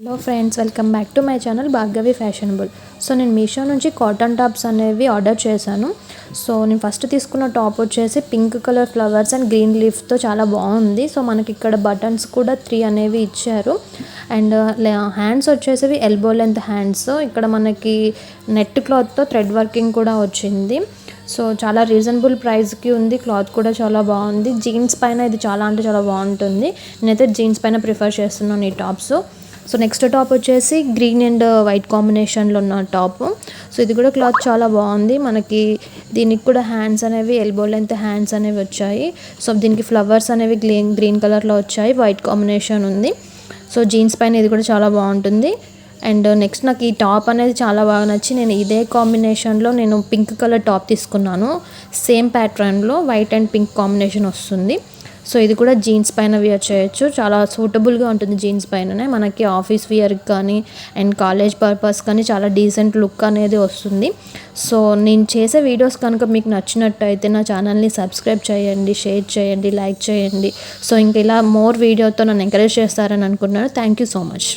Hello friends, welcome back to my channel Bhargavi fashionable. So నేను మీషో నుంచి cotton tops అనేవి order చేశాను. సో నేను ఫస్ట్ తీసుకున్న టాప్ వచ్చేసి pink colour flowers and green లీఫ్తో చాలా బాగుంది. సో మనకి ఇక్కడ బటన్స్ కూడా 3 అనేవి ఇచ్చారు. అండ్ హ్యాండ్స్ వచ్చేసి ఎల్బో లెంత్ హ్యాండ్స్. ఇక్కడ మనకి నెట్ క్లాత్తో థ్రెడ్ వర్కింగ్ కూడా వచ్చింది. సో చాలా రీజనబుల్ ప్రైస్కి ఉంది. క్లాత్ కూడా చాలా బాగుంది. జీన్స్ పైన ఇది చాలా అంటే చాలా బాగుంటుంది. నేనైతే జీన్స్ పైన ప్రిఫర్ చేస్తున్నాను ఈ టాప్స్. సో నెక్స్ట్ టాప్ వచ్చేసి గ్రీన్ అండ్ వైట్ కాంబినేషన్లో ఉన్న టాప్. సో ఇది కూడా క్లాత్ చాలా బాగుంది. మనకి దీనికి కూడా హ్యాండ్స్ అనేవి ఎల్బో లెంత్ హ్యాండ్స్ అనేవి వచ్చాయి. సో దీనికి ఫ్లవర్స్ అనేవి గ్రీన్ కలర్లో వచ్చాయి. వైట్ కాంబినేషన్ ఉంది. సో జీన్స్ పైన ఇది కూడా చాలా బాగుంటుంది. అండ్ నెక్స్ట్ నాకు ఈ టాప్ అనేది చాలా బాగా నచ్చి నేను ఇదే కాంబినేషన్లో నేను పింక్ కలర్ టాప్ తీసుకున్నాను. సేమ్ ప్యాటర్న్లో వైట్ అండ్ పింక్ కాంబినేషన్ వస్తుంది. సో ఇది కూడా జీన్స్ పైన వేర్ చేయొచ్చు. చాలా సూటబుల్గా ఉంటుంది జీన్స్ పైననే. మనకి ఆఫీస్ వేర్కి కానీ అండ్ కాలేజ్ పర్పస్ కానీ చాలా డీసెంట్ లుక్ అనేది వస్తుంది. సో నేను చేసే వీడియోస్ కనుక మీకు నచ్చినట్టయితే నా ఛానల్ని సబ్స్క్రైబ్ చేయండి, షేర్ చేయండి, లైక్ చేయండి. సో ఇంకా ఇలా మోర్ వీడియోతో నన్ను ఎంకరేజ్ చేస్తారని అనుకుంటున్నాను. Thank you so much.